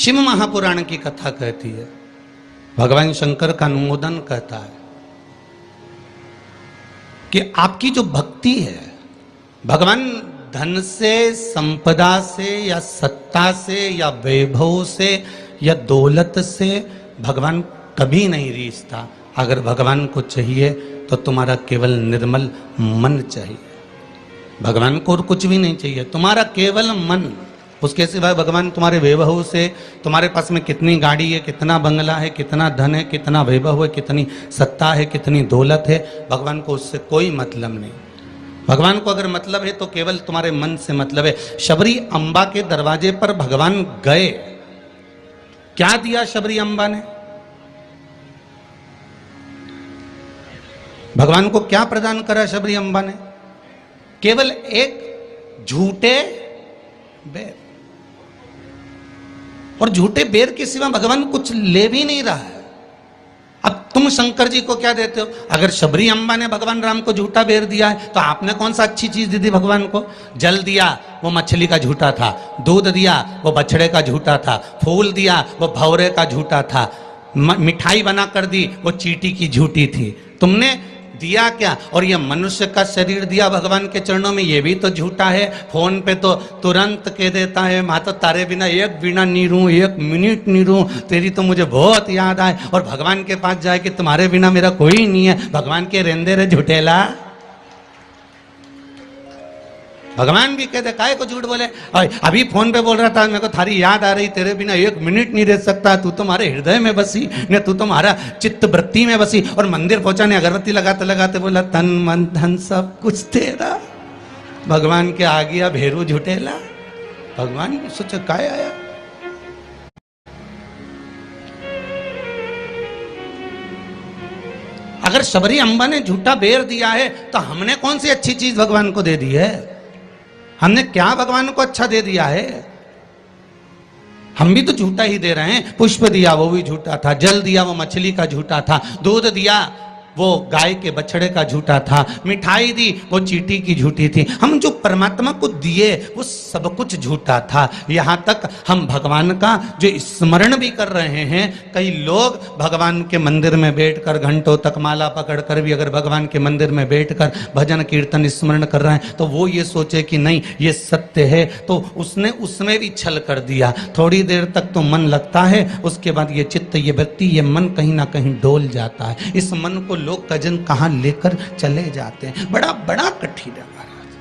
शिव महापुराण की कथा कहती है, भगवान शंकर का अनुमोदन कहता है कि आपकी जो भक्ति है, भगवान धन से, संपदा से या सत्ता से या वैभव से या दौलत से भगवान कभी नहीं रीझता। अगर भगवान को चाहिए तो तुम्हारा केवल निर्मल मन चाहिए, भगवान को और कुछ भी नहीं चाहिए, तुम्हारा केवल मन। उसके सिवाय भगवान तुम्हारे वैभव से, तुम्हारे पास में कितनी गाड़ी है, कितना बंगला है, कितना धन है, कितना वैभव है, कितनी सत्ता है, कितनी दौलत है, भगवान को उससे कोई मतलब नहीं। भगवान को अगर मतलब है तो केवल तुम्हारे मन से मतलब है। शबरी अम्बा के दरवाजे पर भगवान गए, क्या दिया शबरी अम्बा ने? भगवान को क्या प्रदान करा शबरी अम्बा ने? केवल एक झूठे बेर। और झूठे बेर के सिवा भगवान कुछ ले भी नहीं रहा है। अब तुम शंकर जी को क्या देते हो? अगर शबरी अम्बा ने भगवान राम को झूठा बेर दिया है तो आपने कौन सा अच्छी चीज दी थी भगवान को? जल दिया, वो मछली का झूठा था। दूध दिया, वो बछड़े का झूठा था। फूल दिया, वो भौरे का झूठा था। मिठाई बना कर दी, वो चींटी की झूठी थी। तुमने दिया क्या? और ये मनुष्य का शरीर दिया भगवान के चरणों में, ये भी तो झूठा है। फोन पे तो तुरंत कह देता है, माँ तो तारे बिना एक बिना नहीं रहूं, एक मिनट नहीं रहूं, तेरी तो मुझे बहुत याद आए। और भगवान के पास जाए कि तुम्हारे बिना मेरा कोई नहीं है। भगवान के रेंदे रे झूठेला। भगवान भी कहते काहे को झूठ बोले? अभी फोन पे बोल रहा था, मेरे को थारी याद आ रही, तेरे बिना एक मिनट नहीं रह सकता, तू तुम्हारे हृदय में बसी ने, तू तुम्हारा चित्त वृत्ति में बसी। और मंदिर पहुंचा ने अगरबत्ती लगाते लगाते बोला, तन मन धन सब कुछ तेरा। भगवान के आ गया भेरू झूठेला। भगवान भी सोचा काय आया। अगर शबरी अम्बा ने झूठा बेर दिया है तो हमने कौन सी अच्छी चीज भगवान को दे दी है? हमने क्या भगवान को अच्छा दे दिया है? हम भी तो झूठा ही दे रहे हैं। पुष्प दिया, वो भी झूठा था। जल दिया, वो मछली का झूठा था। दूध दिया, वो गाय के बछड़े का झूठा था। मिठाई दी, वो चींटी की झूठी थी। हम जो परमात्मा को दिए वो सब कुछ झूठा था। यहां तक हम भगवान का जो स्मरण भी कर रहे हैं, कई लोग भगवान के मंदिर में बैठकर घंटों तक माला पकड़कर भी अगर भगवान के मंदिर में बैठकर भजन कीर्तन स्मरण कर रहे हैं तो वो ये सोचे कि नहीं ये सत्य है, तो उसने उसमें भी छल कर दिया। थोड़ी देर तक तो मन लगता है, उसके बाद ये चित्त, ये वृत्ति, ये मन कहीं ना कहीं डोल जाता है। इस मन को लोग कजन कहां लेकर चले जाते हैं। बड़ा बड़ा कठिन है महाराज,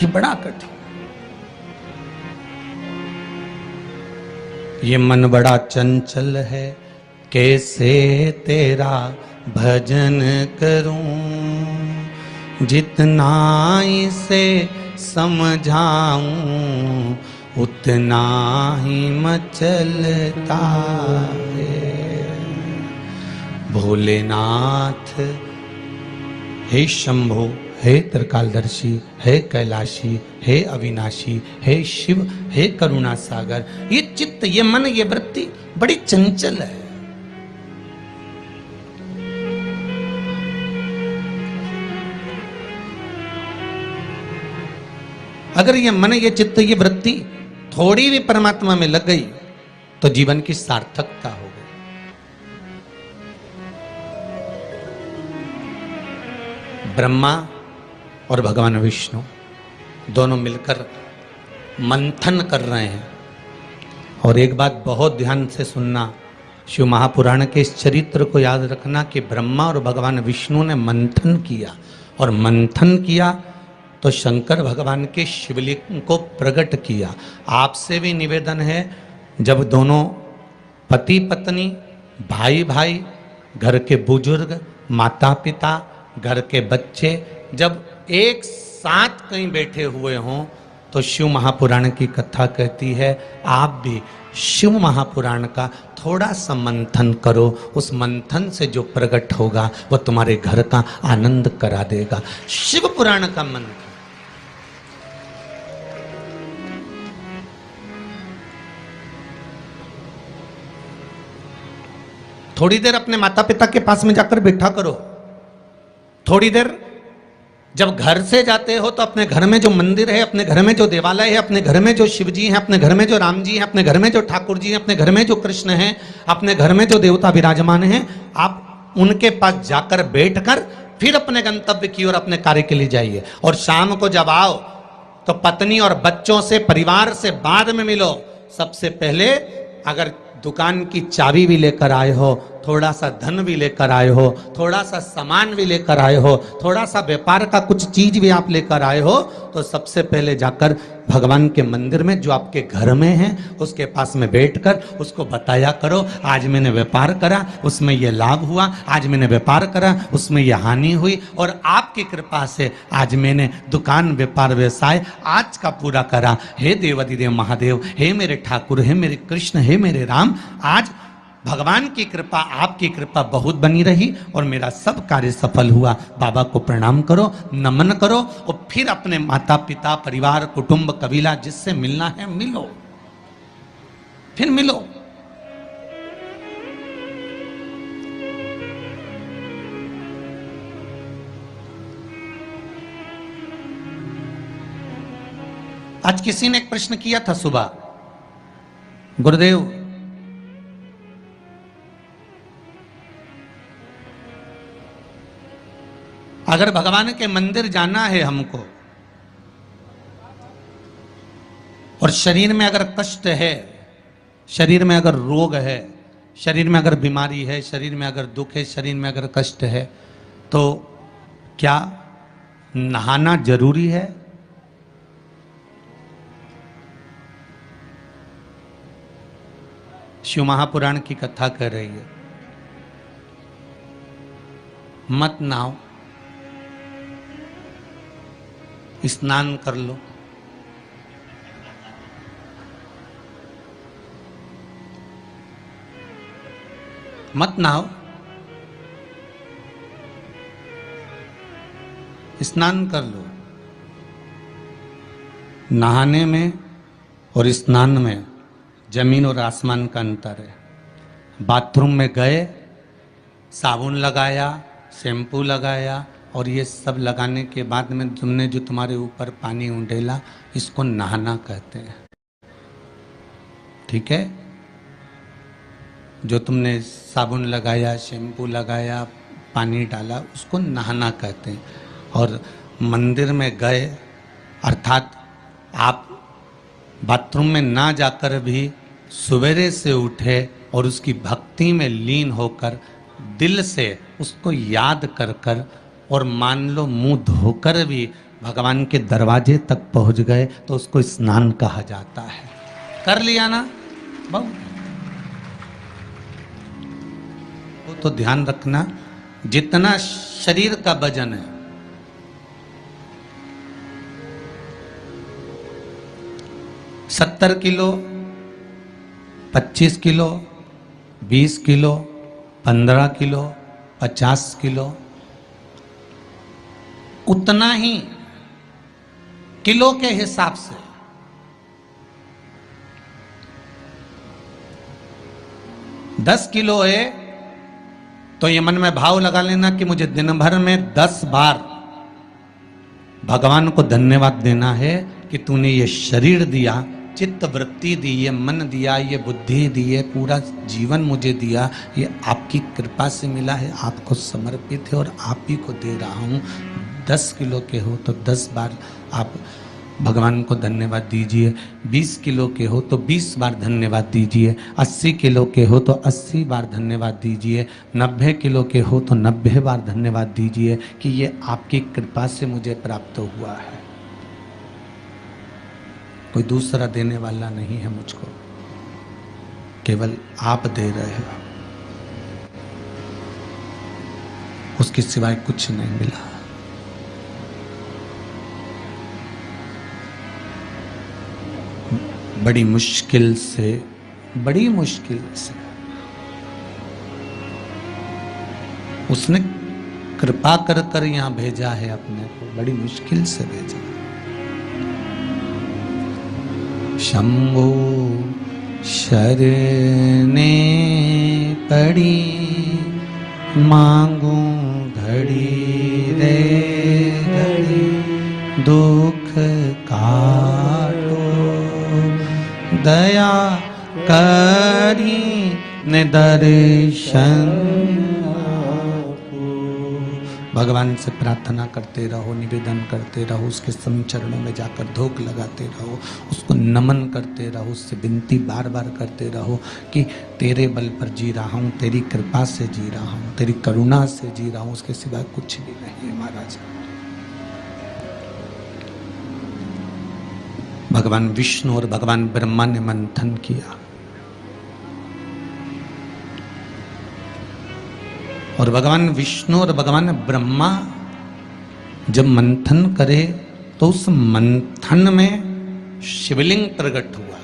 ये बड़ा कठिन। ये मन बड़ा चंचल है, कैसे तेरा भजन करूं, जितना इसे समझाऊं उतना ही मचलता है। भोलेनाथ हे शंभो, हे त्रिकालदर्शी, हे कैलाशी, हे अविनाशी, हे शिव, हे करुणा सागर। ये चित्त, ये मन, ये वृत्ति बड़ी चंचल है। अगर ये मन, ये चित्त, ये वृत्ति थोड़ी भी परमात्मा में लग गई तो जीवन की सार्थकता हो गई। ब्रह्मा और भगवान विष्णु दोनों मिलकर मंथन कर रहे हैं। और एक बात बहुत ध्यान से सुनना, शिव महापुराण के इस चरित्र को याद रखना कि ब्रह्मा और भगवान विष्णु ने मंथन किया, और मंथन किया तो शंकर भगवान के शिवलिंग को प्रकट किया। आपसे भी निवेदन है, जब दोनों पति पत्नी, भाई भाई, घर के बुजुर्ग, माता पिता, घर के बच्चे जब एक साथ कहीं बैठे हुए हों तो शिव महापुराण की कथा कहती है आप भी शिव महापुराण का थोड़ा सा मंथन करो। उस मंथन से जो प्रकट होगा वो तुम्हारे घर का आनंद करा देगा। शिव पुराण का मंथन। थोड़ी देर अपने माता पिता के पास में जाकर बैठा करो, थोड़ी देर जब घर से जाते हो तो अपने घर में जो मंदिर है, अपने घर में जो देवालय है, अपने घर में जो शिव जी हैं, अपने घर में जो राम जी हैं, अपने घर में जो ठाकुर जी हैं, अपने घर में जो कृष्ण हैं, अपने घर में जो देवता विराजमान हैं, आप उनके पास जाकर बैठकर फिर अपने गंतव्य की ओर अपने कार्य के लिए जाइए। और शाम को जब आओ तो पत्नी और बच्चों से, परिवार से बाद में मिलो। सबसे पहले अगर दुकान की चाबी भी लेकर आए हो, थोड़ा सा धन भी लेकर आए हो, थोड़ा सा सामान भी लेकर आए हो, थोड़ा सा व्यापार का कुछ चीज भी आप लेकर आए हो, तो सबसे पहले जाकर भगवान के मंदिर में जो आपके घर में है उसके पास में बैठकर उसको बताया करो, आज मैंने व्यापार करा उसमें ये लाभ हुआ, आज मैंने व्यापार करा उसमें ये हानि हुई, और आपकी कृपा से आज मैंने दुकान व्यापार व्यवसाय आज का पूरा करा। हे देवाधिदेव महादेव, हे मेरे ठाकुर, हे मेरे कृष्ण, हे मेरे राम, आज भगवान की कृपा, आपकी कृपा बहुत बनी रही और मेरा सब कार्य सफल हुआ। बाबा को प्रणाम करो, नमन करो और फिर अपने माता पिता, परिवार, कुटुंब, कबीला जिससे मिलना है मिलो, फिर मिलो। आज किसी ने एक प्रश्न किया था सुबह, गुरुदेव अगर भगवान के मंदिर जाना है हमको और शरीर में अगर कष्ट है, शरीर में अगर रोग है, शरीर में अगर बीमारी है, शरीर में अगर दुख है, शरीर में अगर कष्ट है, तो क्या नहाना जरूरी है? शिव महापुराण की कथा कह रही है, मत नहाओ, स्नान कर लो। मत नहाओ, स्नान कर लो। नहाने में और स्नान में जमीन और आसमान का अंतर है। बाथरूम में गए, साबुन लगाया, शैम्पू लगाया और ये सब लगाने के बाद में तुमने जो तुम्हारे ऊपर पानी उंडेला, इसको नहाना कहते हैं। ठीक है? जो तुमने साबुन लगाया, शैम्पू लगाया, पानी डाला, उसको नहाना कहते हैं। और मंदिर में गए अर्थात आप बाथरूम में ना जाकर भी सवेरे से उठे और उसकी भक्ति में लीन होकर दिल से उसको याद कर कर और मान लो मुंह धोकर भी भगवान के दरवाजे तक पहुंच गए तो उसको स्नान कहा जाता है। कर लिया ना बहुत। वो तो ध्यान रखना, जितना शरीर का वजन है, सत्तर kilo, 25 kilo, 20 kilo, 15 kilo, 50 kilo, उतना ही किलो के हिसाब से दस किलो है तो ये मन में भाव लगा लेना कि मुझे दिन भर में 10 बार भगवान को धन्यवाद देना है कि तूने ये शरीर दिया, चित्त वृत्ति दी, ये मन दिया, ये बुद्धि दी, ये पूरा जीवन मुझे दिया, ये आपकी कृपा से मिला है, आपको समर्पित है और आप ही को दे रहा हूँ। 10 किलो के हो तो 10 बार आप भगवान को धन्यवाद दीजिए, 20 किलो के हो तो 20 बार धन्यवाद दीजिए, 80 किलो के हो तो 80 बार धन्यवाद दीजिए, 90 किलो के हो तो 90 बार धन्यवाद दीजिए कि ये आपकी कृपा से मुझे प्राप्त हुआ है। कोई दूसरा देने वाला नहीं है मुझको, केवल आप दे रहे हो, उसके सिवाय कुछ नहीं मिला। बड़ी मुश्किल से उसने कृपा कर कर यहाँ भेजा है अपने को, बड़ी मुश्किल से भेजा। शंभो शरणे पड़ी मांगू घड़ी रे घड़ी, दुख काटो, दया करी निदर्शन। भगवान से प्रार्थना करते रहो, निवेदन करते रहो, उसके सम चरणों में जाकर धूप लगाते रहो, उसको नमन करते रहो, उससे विनती बार बार करते रहो कि तेरे बल पर जी रहा हूँ, तेरी कृपा से जी रहा हूँ, तेरी करुणा से जी रहा हूँ, उसके सिवा कुछ भी नहीं है महाराज। भगवान विष्णु और भगवान ब्रह्मा ने मंथन किया और भगवान विष्णु और भगवान ब्रह्मा जब मंथन करे तो उस मंथन में शिवलिंग प्रकट हुआ।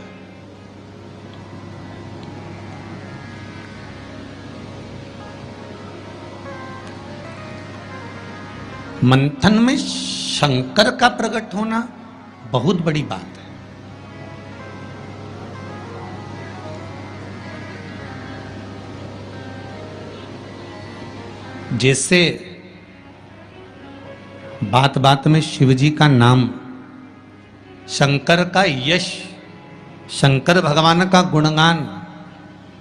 मंथन में शंकर का प्रकट होना बहुत बड़ी बात है। जैसे बात बात में शिवजी का नाम, शंकर का यश, शंकर भगवान का गुणगान,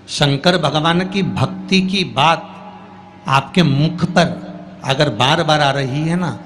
शंकर भगवान की भक्ति की बात आपके मुख पर अगर बार बार आ रही है ना,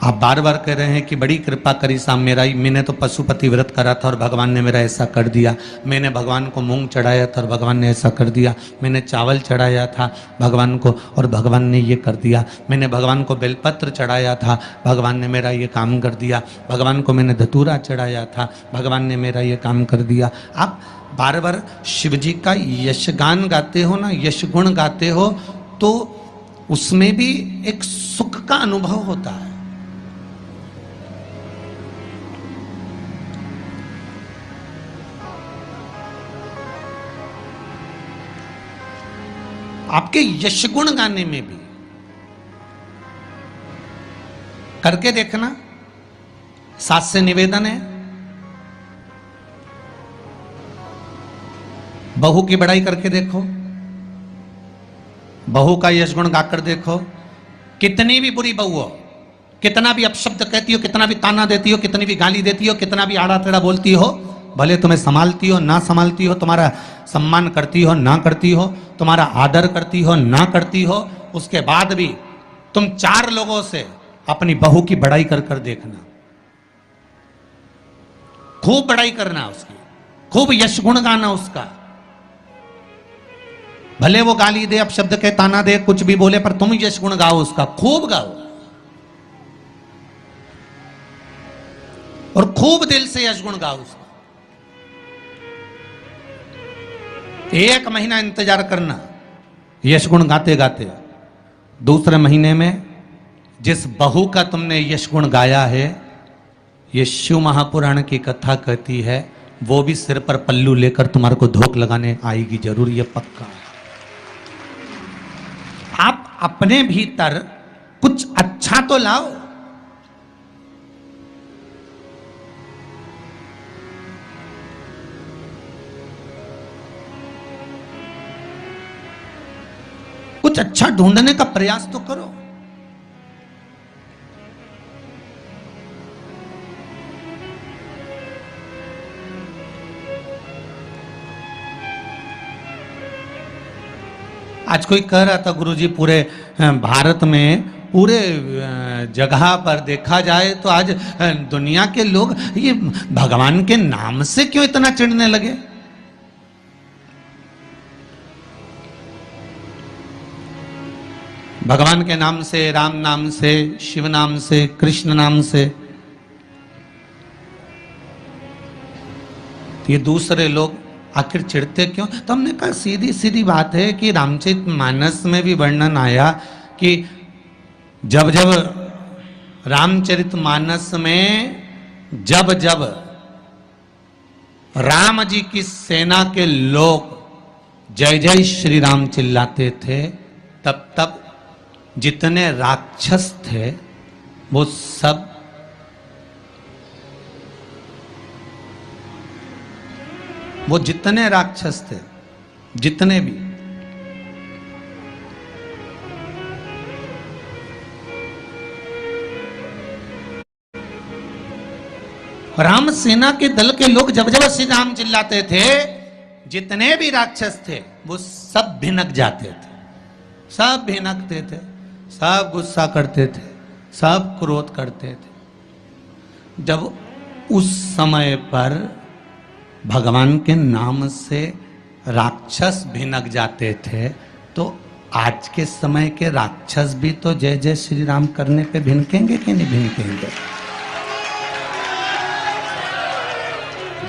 आप बार बार कह रहे हैं कि बड़ी कृपा करी साहब मेरा, मैंने तो पशुपति व्रत करा था और भगवान ने मेरा ऐसा कर दिया, मैंने भगवान को मूंग चढ़ाया था और भगवान ने ऐसा कर दिया, मैंने चावल चढ़ाया था भगवान को और भगवान ने ये कर दिया, मैंने भगवान को बेलपत्र चढ़ाया था, भगवान ने मेरा ये काम कर दिया, भगवान को मैंने धतूरा चढ़ाया था, भगवान ने मेरा ये काम कर दिया। आप बार बार शिव जी का यशगान गाते हो ना, यश गुण गाते हो, तो उसमें भी एक सुख का अनुभव होता है। आपके यश गुण गाने में भी करके देखना। सास से निवेदन है, बहू की बड़ाई करके देखो, बहू का यश गुण गाकर देखो। कितनी भी बुरी बहू हो, कितना भी अपशब्द कहती हो, कितना भी ताना देती हो, कितनी भी गाली देती हो, कितना भी आड़ा टेढ़ा बोलती हो, भले तुम्हें संभालती हो ना संभालती हो, तुम्हारा सम्मान करती हो ना करती हो, तुम्हारा आदर करती हो ना करती हो, उसके बाद भी तुम 4 लोगों से अपनी बहू की बड़ाई कर कर देखना। खूब बड़ाई करना उसकी, खूब यश गुण गाना उसका। भले वो गाली दे, अपशब्द के ताना दे, कुछ भी बोले, पर तुम यश गुण गाओ उसका, खूब गाओ और खूब दिल से यश गुण गाओ उसका। 1 महीना इंतजार करना यश गुण गाते गाते। दूसरे महीने में जिस बहू का तुमने यश गुण गाया है, ये शिव महापुराण की कथा कहती है, वो भी सिर पर पल्लू लेकर तुम्हारे को धोख लगाने आएगी जरूर, ये पक्का। आप अपने भीतर कुछ अच्छा तो लाओ। कुछ अच्छा ढूंढने का प्रयास तो करो। आज कोई कह रहा था गुरुजी, पूरे भारत में, पूरे जगह पर देखा जाए तो आज दुनिया के लोग ये भगवान के नाम से क्यों इतना चिढ़ने लगे। भगवान के नाम से, राम नाम से, शिव नाम से, कृष्ण नाम से, ये दूसरे लोग आखिर चिढ़ते क्यों? तो हमने कहा सीधी सीधी बात है कि रामचरितमानस में भी वर्णन आया कि जब जब रामचरितमानस में जब जब राम जी की सेना के लोग जय जय श्री राम चिल्लाते थे, तब तब जितने राक्षस थे वो सब जितने राक्षस थे, जितने भी राम सेना के दल के लोग जब जब श्री राम चिल्लाते थे, जितने भी राक्षस थे वो सब भिनक जाते थे, सब भिनकते थे, सब गुस्सा करते थे, सब क्रोध करते थे। जब उस समय पर भगवान के नाम से राक्षस भिनक जाते थे, तो आज के समय के राक्षस भी तो जय जय श्री राम करने पे भिनकेंगे कि नहीं भिनकेंगे?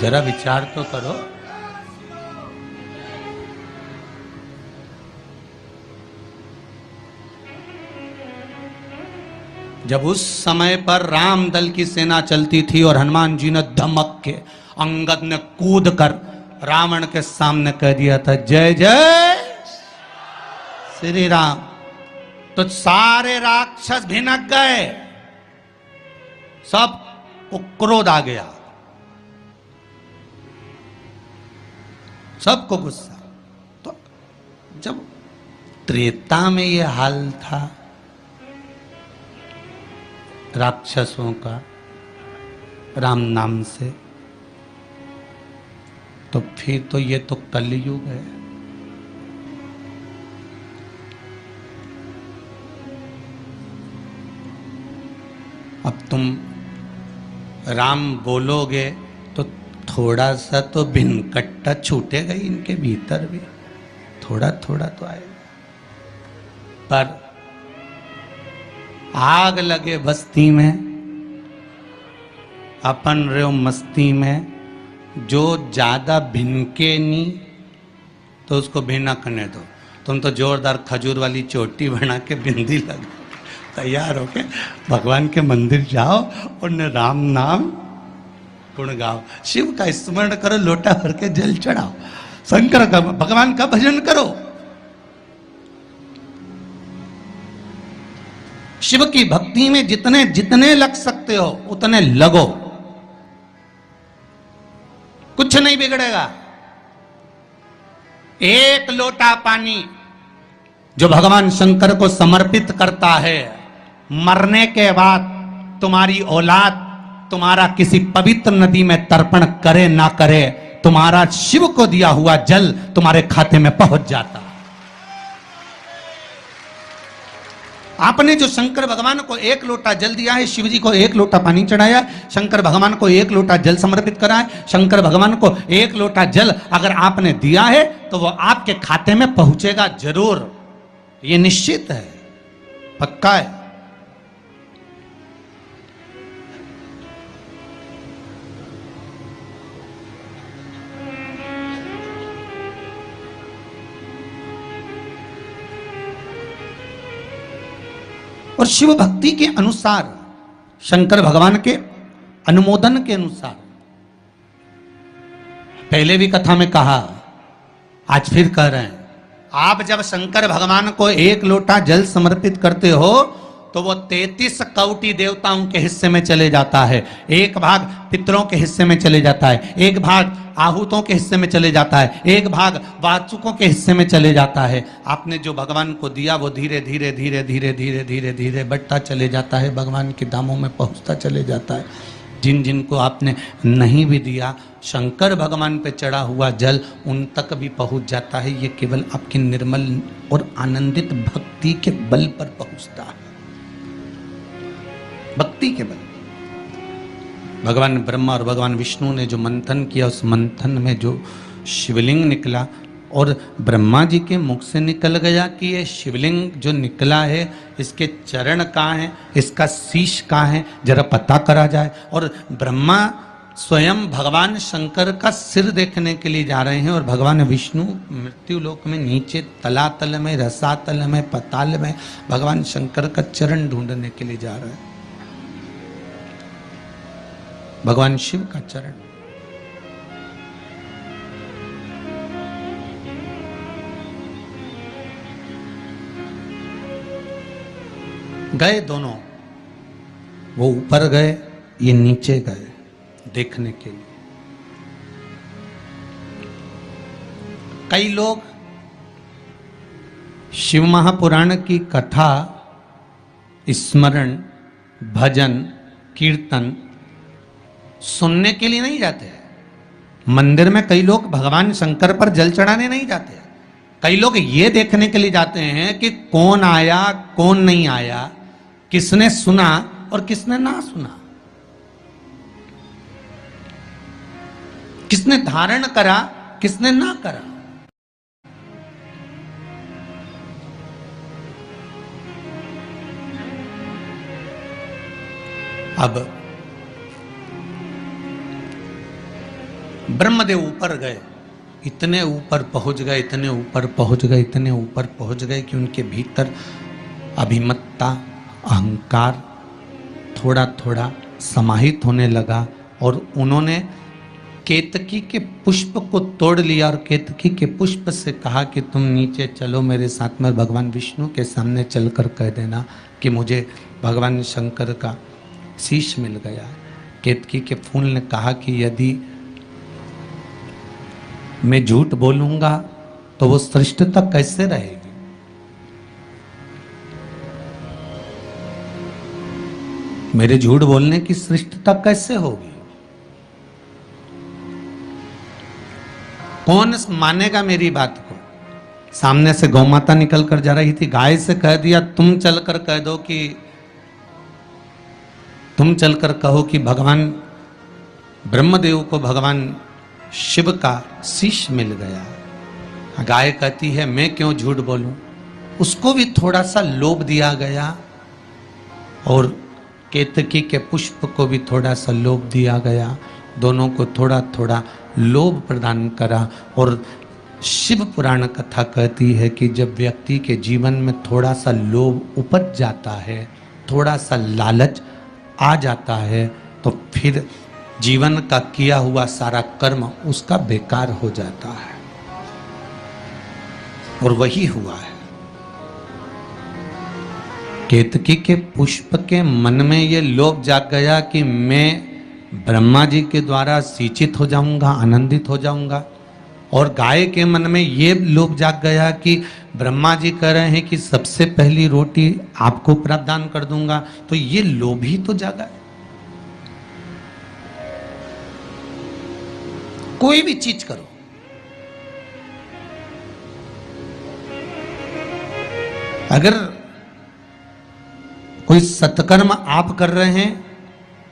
जरा विचार तो करो। जब उस समय पर राम दल की सेना चलती थी और हनुमान जी ने धमक के, अंगद ने कूद कर रावण के सामने कह दिया था जय जय श्री राम, तो सारे राक्षस भिनक गए, सब को क्रोध आ गया, सबको गुस्सा। तो जब त्रेता में ये हाल था राक्षसों का राम नाम से, तो फिर तो ये तो कलयुग है। अब तुम राम बोलोगे तो थोड़ा सा तो भिनकट्टा छूटेगा ही इनके भीतर भी, थोड़ा थोड़ा तो आएगा। पर आग लगे बस्ती में, अपन रहो मस्ती में, जो ज्यादा भिनके नहीं तो उसको भिनकने दो। तुम तो जोरदार खजूर वाली चोटी बना के बिंदी लग तैयार होके भगवान के मंदिर जाओ और न राम नाम गुण गाओ, शिव का स्मरण करो, लोटा भर के जल चढ़ाओ, शंकर का भगवान का भजन करो। शिव की भक्ति में जितने जितने लग सकते हो उतने लगो, कुछ नहीं बिगड़ेगा। एक लोटा पानी जो भगवान शंकर को समर्पित करता है, मरने के बाद तुम्हारी औलाद तुम्हारा किसी पवित्र नदी में तर्पण करे ना करे, तुम्हारा शिव को दिया हुआ जल तुम्हारे खाते में पहुंच जाता। आपने जो शंकर भगवान को एक लोटा जल दिया है, शिव जी को एक लोटा पानी चढ़ाया, शंकर भगवान को एक लोटा जल समर्पित करा है, शंकर भगवान को एक लोटा जल अगर आपने दिया है तो वो आपके खाते में पहुंचेगा जरूर, ये निश्चित है, पक्का है। और शिव भक्ति के अनुसार, शंकर भगवान के अनुमोदन के अनुसार, पहले भी कथा में कहा, आज फिर कह रहे हैं, आप जब शंकर भगवान को एक लोटा जल समर्पित करते हो तो वो 33 कौटि देवताओं के हिस्से में चले जाता है, एक भाग पितरों के हिस्से में चले जाता है, एक भाग आहूतों के हिस्से में चले जाता है, एक भाग वाचुकों के हिस्से में चले जाता है। आपने जो भगवान को दिया वो धीरे धीरे धीरे धीरे धीरे धीरे धीरे बढ़ता चले जाता है, भगवान के दामों में पहुंचता चले जाता है। जिन जिनको आपने नहीं भी दिया, शंकर भगवान पे चढ़ा हुआ जल उन तक भी पहुंच जाता है। ये केवल आपकी निर्मल और आनंदित भक्ति के बल पर पहुंचता है, भक्ति के बल। भगवान ब्रह्मा और भगवान विष्णु ने जो मंथन किया, उस मंथन में जो शिवलिंग निकला और ब्रह्मा जी के मुख से निकल गया कि ये शिवलिंग जो निकला है इसके चरण कहाँ हैं, इसका शीश कहाँ है, जरा पता करा जाए। और ब्रह्मा स्वयं भगवान शंकर का सिर देखने के लिए जा रहे हैं और भगवान विष्णु मृत्यु लोक में नीचे तलातल में, रसातल में, पताल में भगवान शंकर का चरण ढूंढने के लिए जा रहे हैं, भगवान शिव का चरण। गए दोनों, वो ऊपर गए, ये नीचे गए देखने के लिए। कई लोग शिव महापुराण की कथा, स्मरण, भजन, कीर्तन सुनने के लिए नहीं जाते हैं। मंदिर में कई लोग भगवान शंकर पर जल चढ़ाने नहीं जाते हैं। कई लोग ये देखने के लिए जाते हैं कि कौन आया कौन नहीं आया, किसने सुना और किसने ना सुना, किसने धारण करा किसने ना करा। अब ब्रह्मदेव ऊपर गए, इतने ऊपर पहुंच गए, इतने ऊपर पहुंच गए, इतने ऊपर पहुंच गए कि उनके भीतर अभिमत्ता, अहंकार थोड़ा थोड़ा समाहित होने लगा और उन्होंने केतकी के पुष्प को तोड़ लिया और केतकी के पुष्प से कहा कि तुम नीचे चलो, मेरे साथ में भगवान विष्णु के सामने चलकर कह देना कि मुझे भगवान शंकर का शीश मिल गया। केतकी के फूल ने कहा कि यदि मैं झूठ बोलूंगा तो वो श्रेष्ठता कैसे रहेगी। मेरे झूठ बोलने की श्रेष्ठता कैसे होगी। कौन मानेगा मेरी बात को। सामने से गौ माता निकल कर जा रही थी, गाय से कह दिया तुम चलकर कह दो कि तुम चलकर कहो कि भगवान ब्रह्मदेव को भगवान शिव का शीश मिल गया। गाय कहती है मैं क्यों झूठ बोलूं। उसको भी थोड़ा सा लोभ दिया गया और केतकी के पुष्प को भी थोड़ा सा लोभ दिया गया। दोनों को थोड़ा थोड़ा लोभ प्रदान करा। और शिव पुराण कथा कहती है कि जब व्यक्ति के जीवन में थोड़ा सा लोभ उपज जाता है, थोड़ा सा लालच आ जाता है, तो फिर जीवन का किया हुआ सारा कर्म उसका बेकार हो जाता है। और वही हुआ है। केतकी के पुष्प के मन में ये लोभ जाग गया कि मैं ब्रह्मा जी के द्वारा सिंचित हो जाऊंगा, आनंदित हो जाऊंगा। और गाय के मन में ये लोभ जाग गया कि ब्रह्मा जी कह रहे हैं कि सबसे पहली रोटी आपको प्रदान कर दूंगा, तो ये लोभ ही तो जागा। कोई भी चीज करो, अगर कोई सत्कर्म आप कर रहे हैं,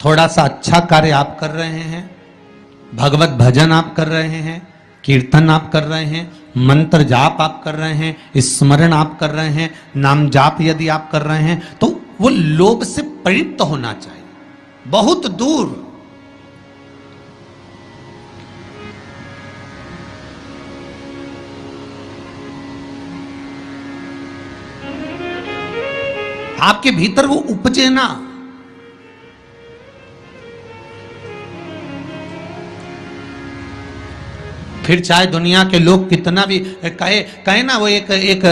थोड़ा सा अच्छा कार्य आप कर रहे हैं, भगवत भजन आप कर रहे हैं, कीर्तन आप कर रहे हैं, मंत्र जाप आप कर रहे हैं, स्मरण आप कर रहे हैं, नाम जाप यदि आप कर रहे हैं, तो वो लोभ से परिप्त होना चाहिए, बहुत दूर। आपके भीतर वो उपजे ना। फिर चाहे दुनिया के लोग कितना भी कहे ना, वो एक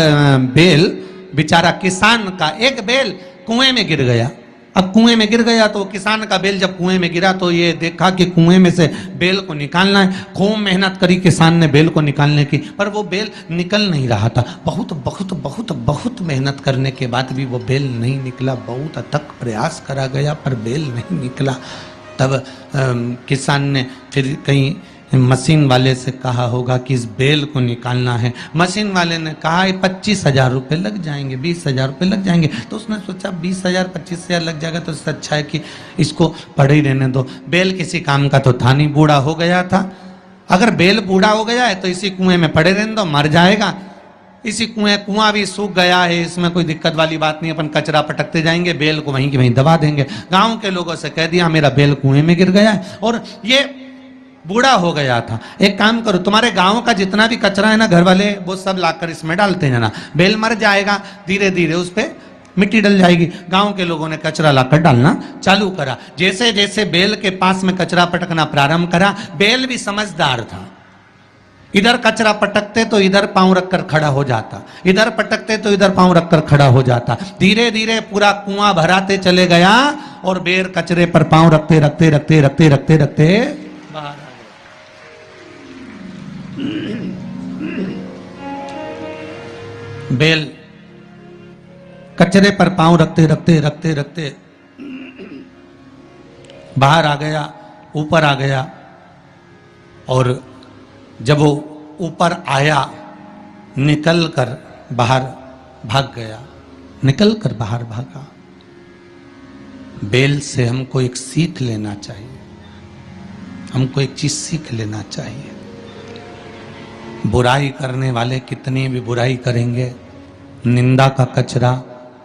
बेल बेचारा किसान का एक बेल कुएं में गिर गया। अब कुएं में गिर गया तो किसान का बेल जब कुएं में गिरा तो ये देखा कि कुएं में से बेल को निकालना है। खूब मेहनत करी किसान ने बेल को निकालने की, पर वो बेल निकल नहीं रहा था। बहुत बहुत बहुत बहुत मेहनत करने के बाद भी वो बेल नहीं निकला। बहुत अथक प्रयास करा गया पर बेल नहीं निकला। तब किसान ने फिर कहीं मशीन वाले से कहा होगा कि इस बेल को निकालना है। मशीन वाले ने कहा 25,000 रुपये लग जाएंगे, 20,000 रुपये लग जाएंगे। तो उसने सोचा 20,000 25,000 लग जाएगा तो इससे अच्छा है कि इसको पड़े ही रहने दो। बेल किसी काम का तो था नहीं, बूढ़ा हो गया था। अगर बेल बूढ़ा हो गया है तो इसी कुएं में पड़े रहने दो, मर जाएगा। इसी कुआं भी सूख गया है, इसमें कोई दिक्कत वाली बात नहीं, अपन कचरा पटकते जाएंगे, बेल को वहीं की वहीं दबा देंगे। गाँव के लोगों से कह दिया मेरा बेल कुएं में गिर गया है और ये बूढ़ा हो गया था। एक काम करो, तुम्हारे गांव का जितना भी कचरा है ना, घर वाले वो सब लाकर इसमें डालते हैं ना, बेल मर जाएगा, धीरे धीरे उस पे मिट्टी डल जाएगी। गांव के लोगों ने कचरा लाकर डालना चालू करा। जैसे जैसे बेल के पास में कचरा पटकना प्रारंभ करा, बेल भी समझदार था। इधर कचरा पटकते तो इधर पांव रखकर खड़ा हो जाता, इधर पटकते तो इधर पांव रखकर खड़ा हो जाता। धीरे धीरे पूरा कुआं भराते चले गया और बेर कचरे पर पांव रखते रखते रखते रखते रखते रखते बाहर। बेल कचरे पर पांव रखते रखते रखते रखते बाहर आ गया। ऊपर आ गया, और जब वो ऊपर आया निकल कर बाहर भाग गया, निकल कर बाहर भागा। बेल से हमको एक सीख लेना चाहिए, हमको एक चीज सीख लेना चाहिए। बुराई करने वाले कितनी भी बुराई करेंगे, निंदा का कचरा,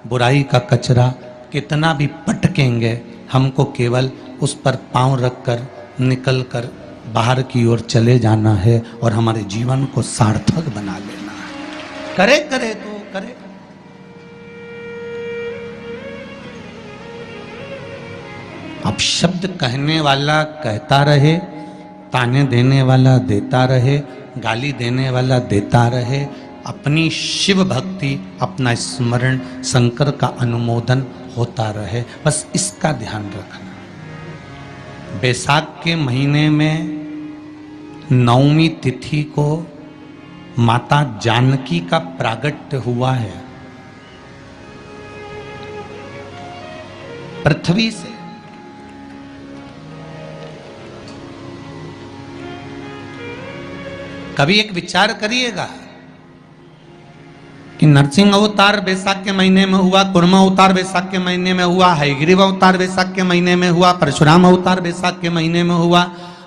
बुराई का कचरा कितना भी पटकेंगे, हमको केवल उस पर पांव रखकर निकल कर बाहर की ओर चले जाना है और हमारे जीवन को सार्थक बना लेना है। करे करे तो करे। अब शब्द कहने वाला कहता रहे, ताने देने वाला देता रहे, गाली देने वाला देता रहे, अपनी शिव भक्ति, अपना स्मरण, शंकर का अनुमोदन होता रहे, बस इसका ध्यान रखना। बैसाख के महीने में 9वीं तिथि को माता जानकी का प्रागट्य हुआ है पृथ्वी से। कभी एक विचार करिएगा कि नरसिंह अवतार बैसाख के महीने में हुआ, कुर्मा अवतार बैसाख के महीने में हुआ, हयग्रीव अवतार बैसाख के महीने में हुआ, परशुराम अवतार बैसाख के महीने में हुआ,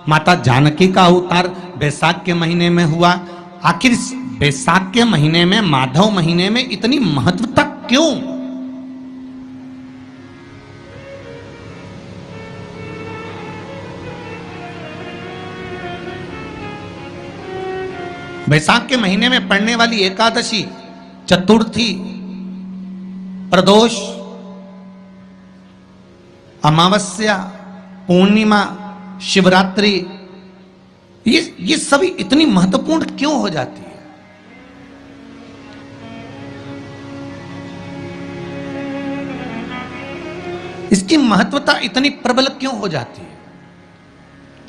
माता जानकी का अवतार बैसाख के महीने में हुआ। आखिर बैसाख के महीने में, माधव महीने में इतनी महत्वता क्यों? बैसाख के महीने में पड़ने वाली एकादशी, चतुर्थी, प्रदोष, अमावस्या, पूर्णिमा, शिवरात्रि, ये सभी इतनी महत्वपूर्ण क्यों हो जाती है? इसकी महत्वता इतनी प्रबल क्यों हो जाती है?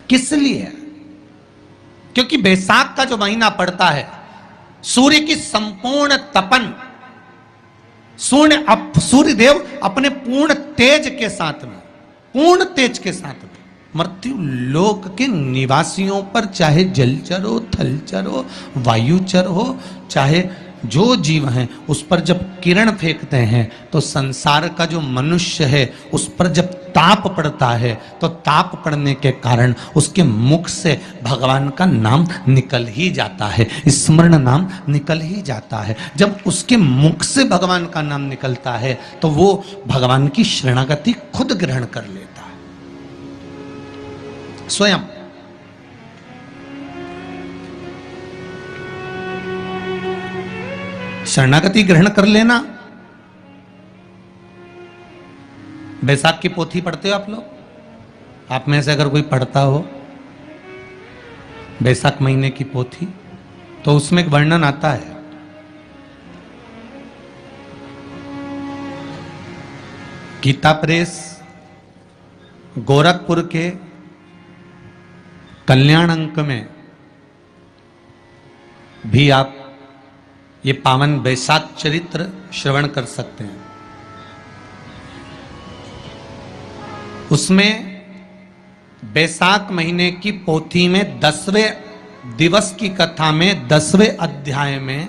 किस लिए? क्योंकि बैसाख का जो महीना पड़ता है, सूर्य की संपूर्ण तपन, सूर्य देव अपने पूर्ण तेज के साथ में, पूर्ण तेज के साथ में मृत्यु लोक के निवासियों पर, चाहे जलचर हो, थलचर हो, वायुचर हो, चाहे जो जीव हैं, उस पर जब किरण फेंकते हैं तो संसार का जो मनुष्य है उस पर जब ताप पड़ता है, तो ताप पड़ने के कारण उसके मुख से भगवान का नाम निकल ही जाता है, स्मरण नाम निकल ही जाता है। जब उसके मुख से भगवान का नाम निकलता है तो वो भगवान की शरणागति खुद ग्रहण कर लेता है स्वयं। शरणागति ग्रहण कर लेना। बैसाख की पोथी पढ़ते हो आप लोग? आप में से अगर कोई पढ़ता हो बैसाख महीने की पोथी, तो उसमें एक वर्णन आता है, गीता प्रेस गोरखपुर के कल्याण अंक में भी आप ये पावन बैसाख चरित्र श्रवण कर सकते हैं। उसमें बैसाख महीने की पोथी में 10वें दिवस की कथा में 10वें अध्याय में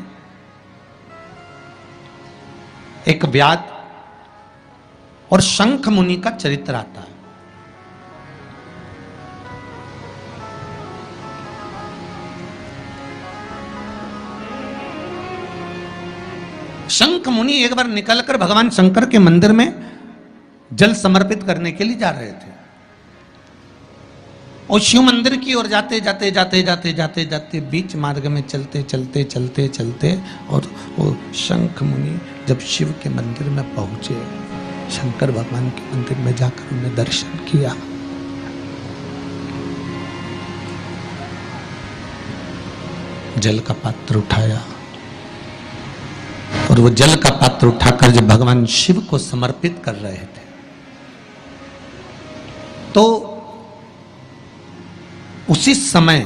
एक व्याध और शंख मुनि का चरित्र आता है। शंख मुनि एक बार निकलकर भगवान शंकर के मंदिर में जल समर्पित करने के लिए जा रहे थे, और शिव मंदिर की ओर जाते जाते जाते जाते जाते जाते बीच मार्ग में चलते चलते चलते चलते, और वो शंख मुनि जब शिव के मंदिर में पहुंचे, शंकर भगवान के मंदिर में जाकर उन्हें दर्शन किया, जल का पात्र उठाया, और वो जल का पात्र उठाकर जब भगवान शिव को समर्पित कर रहे थे, तो उसी समय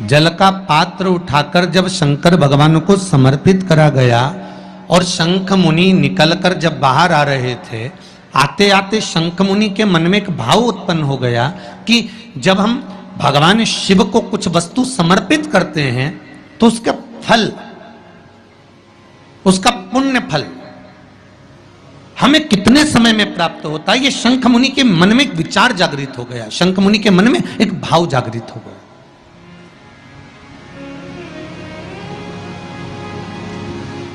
जल का पात्र उठाकर जब शंकर भगवान को समर्पित करा गया और शंख मुनि निकलकर जब बाहर आ रहे थे, आते आते शंख मुनि के मन में एक भाव उत्पन्न हो गया कि जब हम भगवान शिव को कुछ वस्तु समर्पित करते हैं तो उसका फल, उसका पुण्य फल हमें कितने समय में प्राप्त होता है। ये शंख मुनि के मन में एक विचार जागृत हो गया, शंख मुनि के मन में एक भाव जागृत हो गया।